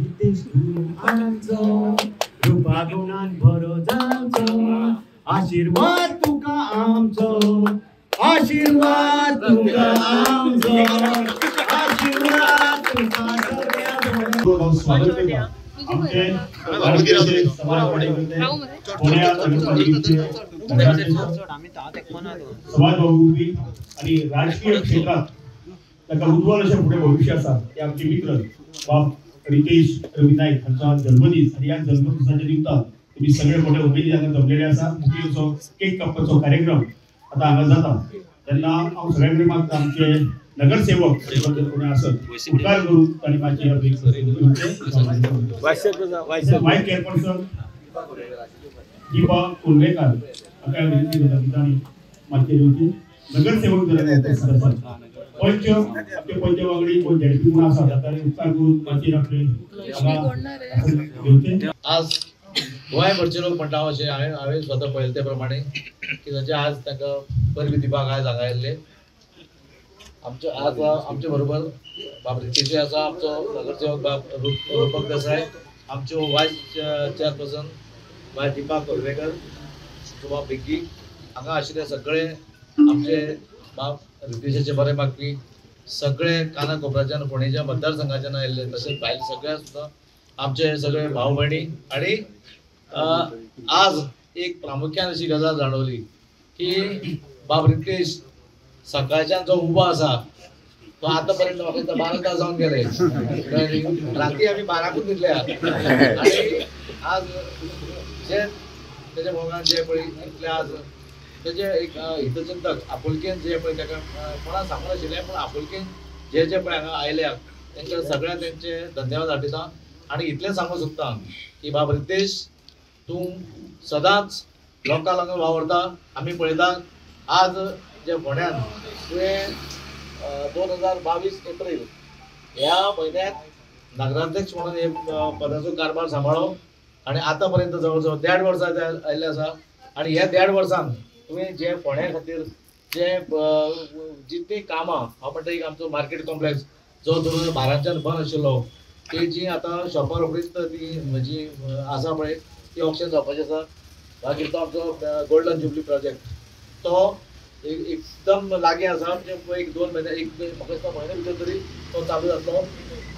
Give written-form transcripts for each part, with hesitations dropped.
रितेश तू आमचो रूपा गुणान भरो जावचो आशीर्वाद तुका आमचो आशीर्वाद तुका आमचो आशीर्वाद तुका सगळ्या स्वागत करता आमचे भारतीय समाज पुण्यात समाज बहुमुखी आणि राजकीय क्षेत्रात ताका उज्ज्वल अशें फुडें भविष्य आसा ते आमचे मित्र बाब रितेश रवी नायक हांचा जन्मदीस आणि या जन्मदिसाच्या निमतान तुम्ही सगळे मोठे उमेदी हांगा जमलेले आसा मुखेल असो केक कापपाचो कार्यक्रम आता हांगा जाता तेन्ना हांव सगळ्यां कडेन मागता आमचे नगरसेवक कोणी आसत उपकार करून ताणी मातशी वायस चेअरपर्सन दीपा कुलवेकर हांकां विनंती करता की ताणी मातशी नगरसेवक जाल्यार पंच आपले पंच वांगडी कोण झेडपी म्हणून आसा ताणी उपकार करून मातशी आपले आज गोंय भरचे लोक म्हणटा अशें हांवें स्वता पळयले ते प्रमाणे की ताचे आज तांकां परबी दिवपाक आयज हांगा आयिल्ले आमचे बरोबर बाब रितेश आसा आमचो नगरसेवक बाब रूपक देसाय आमच्यो वायस चेअरपर्सन बाय दीपा कोलवेकर बाब बिग्गी हांगा आशिल्ले सगळे आमचे बाब रितेशाचे बरे मागपी सगळे काना कोपऱ्याच्यान फोंडेच्या मतदारसंघाच्यान आयिल्ले तशेंच भायले सगळे सुद्दां आमचे सगळे भाव भयणी आणि आज एक प्रामुख्यान अशी गजाल जाणवली की बाब रितेश सकाळच्यान जो उबो आसा तो आता पर्यंत म्हाका दिसता 12 तास जावन गेले राती आमी 12कूच न्हिदल्या आणि आज जे तेजे मोगान जे पळय इतले आज तेजे एक हितचिंतक आपुलकेन जे पळय ताका कोणा सांगनाशिल्लें पूण आपुलकेन जे जे पळय हांगा आयल्यात तांच्या सगळ्या तेंचे धन्यवाद आठयता आणि इतलें सांगूंक सोदता की बाब रितेश तूं सदांच लोकां लागून वावरता आमी पळयता आज जे फोंड्यान तुवें 2022 एप्रील ह्या म्हयन्यात नगराध्यक्ष म्हणून हे पदाचो कारभार सांबाळ्ळो आणि आता पर्यंत जवळ जवळ 1.5 वर्सां आयिल्ले आसा आणि ह्या 1.5 वर्सान तुवें जे फोंड्या खातीर जे जितली कामां हांव म्हणटा एक आमचो मार्केट कॉम्प्लेक्स जो 2012च्यान बंद आशिल्लो ती जी आतां शॉपां रोखडीच ती म्हजी आसा पळय ती ऑप्शन जावपाची आसा मागीर तो आमचो गोल्डन जुबली प्रोजेक्ट तो एकदम लागीं आसा म्हणजे एक 2 म्हयने म्हाका दिसता म्हयने भितर तरी तो चालू जातलो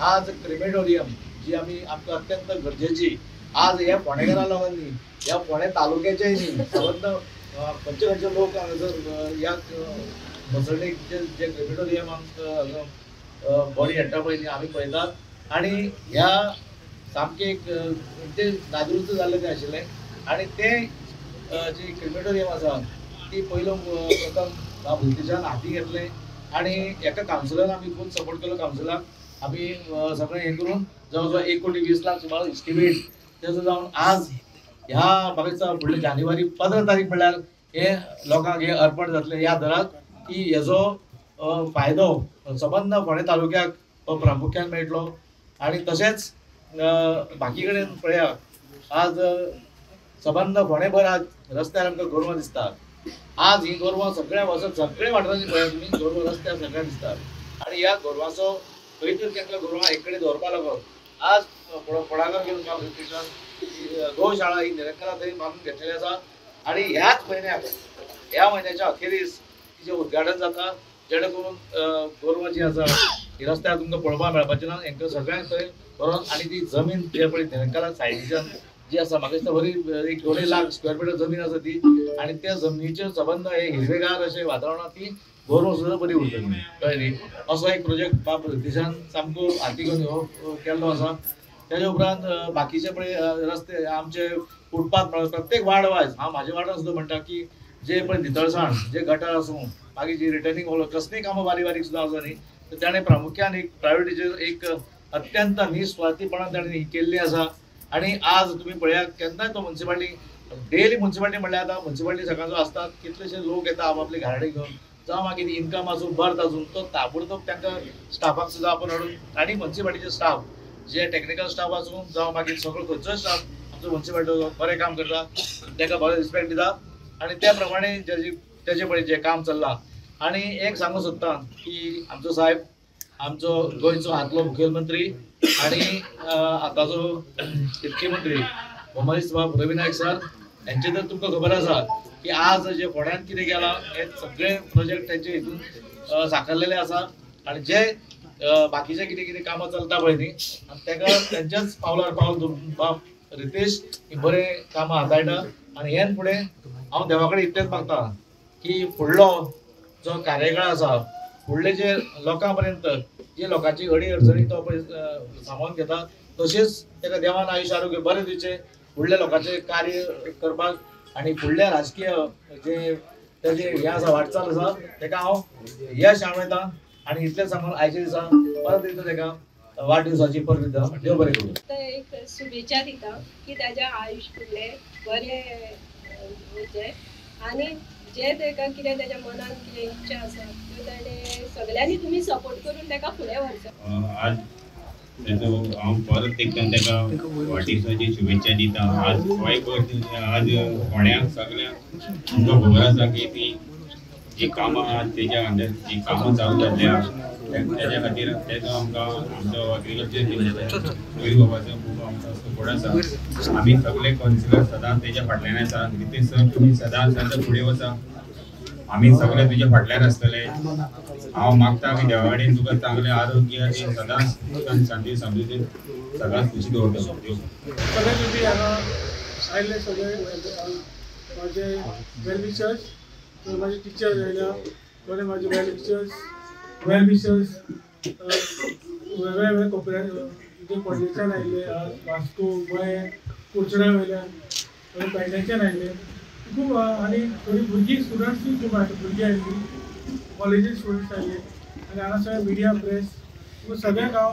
आज क्रिमेटोरियम जी आमकां अत्यंत गरजेची आज ह्या फोंडेकारां लागून न्ही ह्या फोंडे तालुक्याचेय न्ही संबंद खंयचे खंयचे लोक हांगासर ह्या मसळणेक जे क्रिमेटोरियम आमकां बॉडी हाडटा पळय न्ही आमी पळयतात आणि ह्या सामकें एक ते नादुरुस्त जाल्लें तें आशिल्लें आणि ते जी क्रिमेटोरियम आसा ती पयलो प्रथम बाब रितेशान हाती घेतलें आणि एका कावन्सिलरान आमी खूब सपोर्ट केलो कावन्सिलाक आमी सगळें हें करून जवळ जवळ 1 कोटी 20 लाख सुमार इस्टिमेट तेजो जावन आज ह्या म्हाका दिसता फुडले जानेवारी 15 तारीख म्हणल्यार हे लोकांक हे अर्पण जातले ह्या दराक की हेजो फायदो सबंद फोंडे तालुक्याक तो प्रामुख्यान मेळटलो आणि तशेंच बाकी कडेन पळया आज सबंद फोंडेभर आज रस्त्यार आमकां गोरवां दिसता आज ही गोरवां सगळ्या वचत सगळे वाठारांनी पळया तुमी गोरवां रस्त्यार सगळ्यांक दिसतात आणि ह्या गोरवांचो खंय तरी तांकां गोरवां एक कडेन दवरपा लागून आज फुडाकार घेवन बाब रितेशान गोशाळा ही निरंकारा थंय बांदून घेतलेली आसा आणि ह्याच म्हयन्याक ह्या म्हयन्याच्या अखेरीस तिचें उद्घाटन जाता जेणे करून गोरवां जी आसा ही रस्त्यार तुमकां पळोवपाक मेळपाचें ना हांकां सगळ्यांक थंय व्हरोन आणि ती जमीन जे पळय निरंकारा सायडीच्यान जी आसा म्हाका दिसता बरी एक 2.5 लाख स्क्वेअर मीटर जमीन आसा ती आणि त्या जमनीचे संबंध हे हिरवेगार अशें वातावरणात ती गोरवां सुद्दां बरी उरतली कळ्ळें न्ही असो एक प्रोजेक्ट बाब रितेशान सामको हाती घेवन हो केल्लो आसा तेजे उपरांत बाकीचे पळय रस्ते आमचे फुटपाथ प्रत्येक वार्ड वायज हांव म्हाज्या वार्डान सुद्दां म्हणटा की जे पळय नितळसाण जे गटार आसूं मागीर जी रिटर्निंग वॉल कसलीय कामां बारीक बारीक सुद्दां आसा न्ही तर ताणें प्रामुख्यान एक प्रायोरिटीचेर एक अत्यंत निस्वार्थीपणान ताणें ही केल्ली आसा आणि आज तुम्ही पळया केन्नाय तो म्युन्सिपालिटी डेली म्युन्सिपालिटी म्हणल्यार आतां म्युन्सिपालिटी सकाळचो आसतात कितलेशे लोक येता आपापली घराडे घेवन जावं मागीर इन्कम आसूं बर्थ आसूं तो ताबडतोब तांकां स्टाफाक सुद्दां आपण हाडून आणि म्युन्सिपालिटीचे स्टाफ जे टेक्निकल स्टाफ आसूं जावं मागीर सगळो खंयचोय स्टाफ आमचो म्युन्सिपालिटीचो बरें काम करता ताका बरें रिस्पेक्ट दिता आणि त्या प्रमाणे तेजे पळय जें काम चल्लां आणि एक सांगूंक सोदता की आमचो साहेब आमचो गोंयचो आदलो मुखेलमंत्री आणि आताचो शेतकी मंत्री मोहम्मद बाब रवी नाईक सर यांचे तर तुमकां खबर आसा की आज जे फोंड्यान कितें केलां हे सगळे प्रोजेक्ट त्यांचे हितून साकारलेले आसा आणि जे बाकीचे कितें कितें कामां चलता पळय न्ही तेका त्यांच्याच पावलार पावल धरून बाब रितेश ही बरे कामां हाताळटा आणि हेन फुडें हांव देवा कडेन इतलेंच मागता की फुडलो जो कार्यकाळ आसा फुडले जे लोकां पर्यंत जे लोकांची अडी अडचणी तो सामावून घेता तशेंच तेका देवान आयुश्य आरोग्य बरें दिवचें फुडल्या लोकांचे कार्य करपाक आणि फुडल्या राजकीय जे तेजे हे आसा वाटचाल आसा तेका हांव यश आमयता आणि इतलें सांगून आयच्या दिसा परत एकदां तेका वाडदिवसाची परत दिता देव बरें करूं. एक शुभेच्छा दिता की ताच्या आयुश्य फुडलें बरें वचें आणि जे तेका कितें तेच्या मनान कितें इच्छा आसा त्यो ताणें सगळ्यांनी तुमी सपोर्ट करून तेका फुडें व्हरचो. आज तेजो हांव परत एकदां तेका वाडदिवसाची शुभेच्छा दिता. आज आज फोंड्यांक सगळ्यांक तुमकां खबर आसा की ती जी कामां आज तेज्या अंडर जी कामां चालू जाल्ल्या तेज्या खातीर तेजो आमकां आमचो एग्रीकल्चर रवी बाबाचो खूब आमकां सपोर्ट आसा. आमी सगळे कावन्सिलर सदांच तेज्या फाटल्यान आसा. रितेश सर तुमी सदांच ताच्या फुडें वचा. आमी सगळे तुज्या फाटल्यान आसतले. हांव मागता की देवा कडेन तुका चांगलें आरोग्य आनी सदांच शांती समृद्धी सदांच खुशी दवरता. सगळे तुमी हांगा आयले सगळे माझे वेल विशर्स माझे टिचर्स आयल्या बरे माझे वेल विशर्स वेगवेगळे कोपऱ्याचे कॉलेजान आयले वास्को गोंय कुर्चड्या वयल्यान पेडण्याच्यान आयले खूब आनी थोडी भुरगीं स्टुडंट्सूय खूब भुरगीं आयलीं कॉलेजीस स्टुडंट्स आयले आनी हांगा सगळे मिडिया प्रेस सगळ्यांक हांव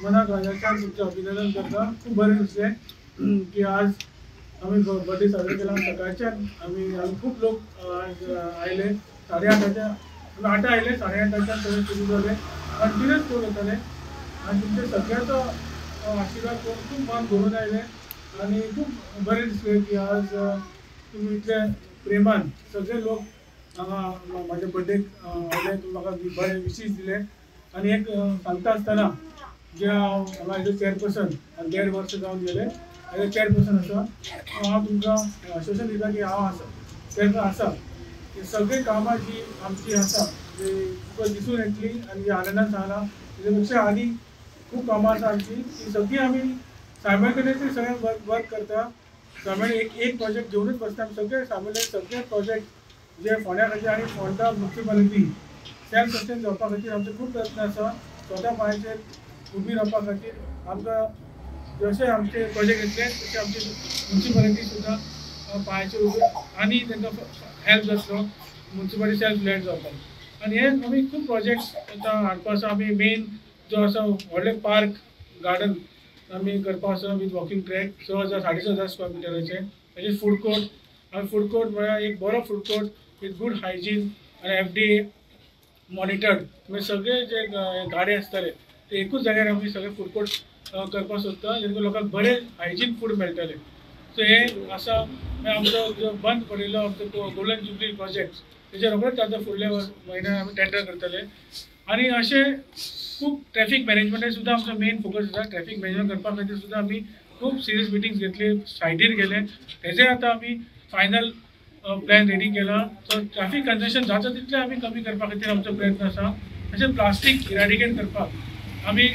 मनांतल्यान तुमचें अभिनंदन करता. खूब बरें दिसलें की आज आमी बर्थडे साजरो केला. सकाळच्यान आमी खूब लोक आज आयले 8:30 आमी 8 आयले 8:30 सगळे सुरू जाले कंटिन्यूअस लोक येताले आनी तुमचे सगळ्यांचो आशिर्वाद करून खूब मन भरून आयले आनी खूब बरें दिसलें की आज तुमी इतले प्रेमान सगळे लोक हांगा म्हाज्या बर्थडेक आयले. तुमी म्हाका बरे विशीस दिले आनी एक सांगता आसतना जे हांव हांगा एज अ चेअरपर्सन 1.5 वर्स जावन गेले एज अ चेअरपर्सन आसा हांव तुमकां आश्वासन दिता की हांव चेअरपर्सन आसा की सगळी कामां जी आमची आसा जी तुका दिसून येतली आनी जी आनंदान सांगला तेजे पेक्षा आनी खूब कामां आसा आमची ती सगळीं आमी सायमल्टेनियसली सगळ्यांक वर्क करता. सायमल्टेनियसली एक प्रोजेक्ट घेवनूच बसता. सगळे सायमल्टेनियस सगळे प्रोजेक्ट जे फोंड्या खातीर आनी फोंडा म्युनिसिपालिटी सेल्फ सस्टेन जावपा खातीर आमचे खूब प्रयत्न आसा. स्वता पांयाचेर उबी रावपा खातीर आमकां जशे आमचे प्रोजेक्ट येतले तशे आमची म्युनिसिपालिटी सुद्दां पांयाचेर उबी आनी तांकां हेल्प जातलो म्युनिसिपालिटी सेल्फ लॅड जावपाक. आनी हे आमी खूब प्रोजेक्ट्स आतां हाडपा आसा. आमी मेन जो आसा व्हडले पार्क गार्डन आमी करपा आसा वीथ वॉकिंग ट्रॅक 6,000-6,500 स्क्वेअर मिटराचे. तशेंच फूड कोर्ट आमी फूड कोर्ट म्हळ्यार एक बरो food court with good hygiene आनी FDA मॉनिटर्ड म्हणजे सगळे जे गाडे आसताले ते एकूच जाग्यार आमी सगळे फूड कोर्ट करपाक सोदता जेणे करून लोकांक बरें हायजीन फूड मेळटलें. सो हे आसा आमचो जो बंद पडिल्लो आमचो गोल्डन जुबली प्रोजेक्ट तेजे रोखडेच आतां फुडल्या म्हयन्यान आमी टेंडर करतले. आनी अशें खूब ट्रॅफीक मॅनेजमेंटाचेर सुद्दां आमचो मेन फोकस आसा. ट्रॅफीक मॅनेजमेंट करपा खातीर सुद्दां आमी खूब सिरियस मिटिंग्स घेतली सायटीर गेले तेजे आतां आमी फायनल प्लॅन रेडी केला. सो ट्रॅफीक कंजेशन जाता तितलें आमी कमी करपा खातीर आमचो प्रयत्न आसा. तशेंच प्लास्टीक इरेडिकेट करपाक आमी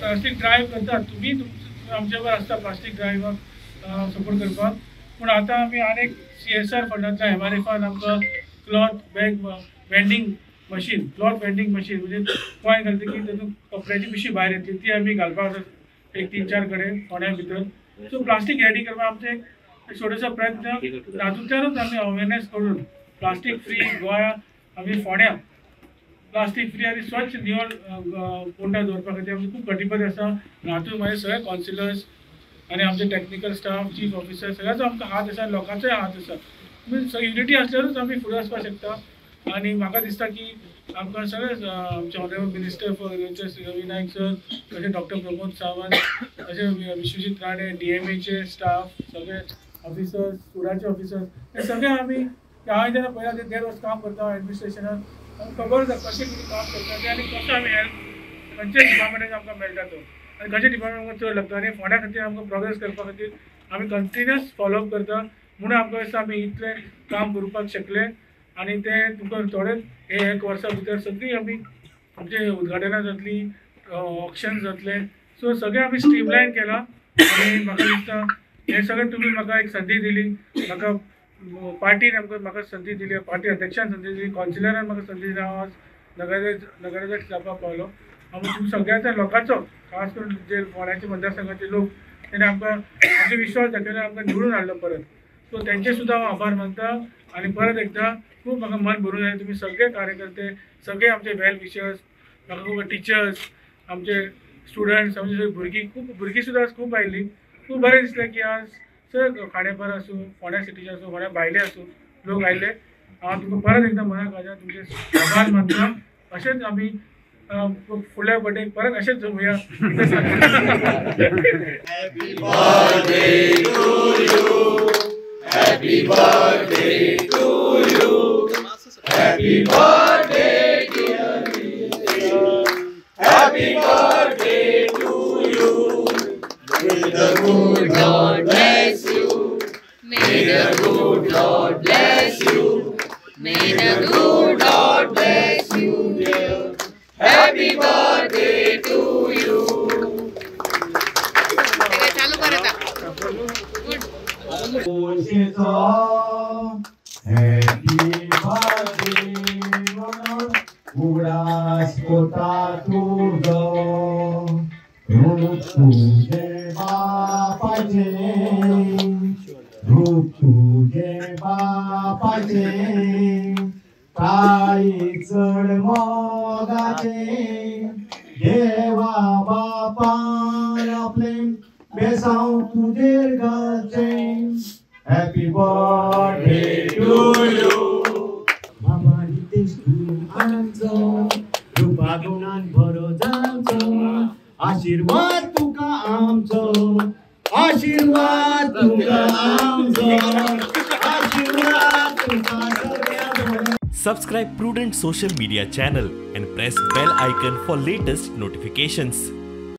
प्लास्टीक ड्रायव्ह करतात. तुमी आमचे बरोबर आसता प्लास्टीक ड्रायव्हाक सपोर्ट करपाक. पूण आतां आमी आनीक CSR फंडांतल्यान MRFान आमकां क्लॉथ बॅग वेंडींग मशीन म्हणजे पॉयंट घालता की तातूंत कपड्याची पिशी भायर येतली ती आमी घालपाक एक 3-4 कडेन फोंड्या भितर. सो प्लास्टीक रेडी करपाक आमचे एक छोटोसो प्रयत्न तातूंतल्यानूच आमी अवेरनेस करून प्लास्टीक फ्री गोंया आमी फोंड्या प्लास्टीक फ्री आनी स्वच्छ निवळ फोंडा दवरपा खातीर आमचे खूब कटिबद्ध आसा. हातूंत म्हाजे सगळे कावन्सिलर्स आनी आमचे टॅक्निकल स्टाफ चीफ ऑफिसर सगळ्यांचो आमकां हात आसा. लोकांचोय हात आसा. युनिटी आसल्यारूच आमी फुडें वचपाक शकता. आनी म्हाका दिसता की आमकां सगळे आमचे honourable minister for agriculture Ravi Naik sir तशें डॉक्टर प्रमोद सावंत तशें विश्वजीत राणे DMAचे स्टाफ सगळे ऑफिसर्स फुडाचे ऑफिसर्स हे सगळे आमी हांवें जेन्ना पयला ते 1.5 वर्स काम करता एडमिनिस्ट्रेशनान खबर आसा कशें कितें काम करता तें आनी कसो आमी हेल्प खंयच्याय डिपार्टमेंटान आमकां मेळटा तो. आनी खंयच्या डिपार्टमेंटान चड लागता आनी फोंड्या खातीर आमकां प्रोग्रेस करपा खातीर आमी कंटिन्युअस फॉलोअप करता म्हणून आमकां दिसता आमी इतलें काम करपाक शकले आनी तें तुमकां थोडे हे 1 वर्सा भितर सगळीं आमी आमचे उद्घाटनां जातलीं ऑक्शन जातले सो सगळें आमी स्ट्रीमलायन केलां आनी म्हाका दिसता हे सगळें तुमी म्हाका एक संदी दिली म्हाका पार्टीन म्हाका संदी दिली पार्टी अध्यक्षान संदी दिली कावन्सिलरान म्हाका संदी दिली हांव आज नगराध्यक्ष जावपाक पावलो हांव सगळ्या लोकांचो खास करून जे फोंड्याचे मतदारसंघाचे लोक तेणे आमकां आमचे विश्वास दाखयलो आमकां निवडून हाडलो परत सो तेंचे सुद्दां हांव आभार मानता आनी परत एकदां खूब म्हाका मन भरून आयलें तुमी सगळे कार्यकर्ते सगळे आमचे वेल विशर्स म्हाका खूब टिचर्स आमचे स्टुडंट्स आमचे भुरगीं सुद्दां आज खूब आयिल्लीं खूब बरें दिसलें की आज सगळे खांडेपार आसूं फोंड्या सिटीचे आसूं फोंड्या भायले आसूं लोक आयले हांव तुमकां परत एकदां मनाक हाज्या तुमचे आभार मानता अशेंच आमी फुडल्या बर्थडेक परत अशेंच जमूया Happy birthday to you. Happy birthday to you. Happy birthday dear Vijay. Happy birthday to you. May the good Lord bless you. May the good Lord bless you. May the good Lord bless you dear. Happy birthday to you. Happy birthday म्हणून उगडास कोता तुझो रूप तुझे बापाचे काही चढ मोगाचे देवा बापान आपले बेसांव तुजेर घालचे हॅपी बर्थडे टू यू बाबा नितेश तू आमचो रुपा गुणान बरो जावचो आशीर्वाद तुका आमचो आशीर्वाद तुका आमचो आशीर्वाद तुका सगळ्या Subscribe Prudent social media channel and press bell icon for latest notifications.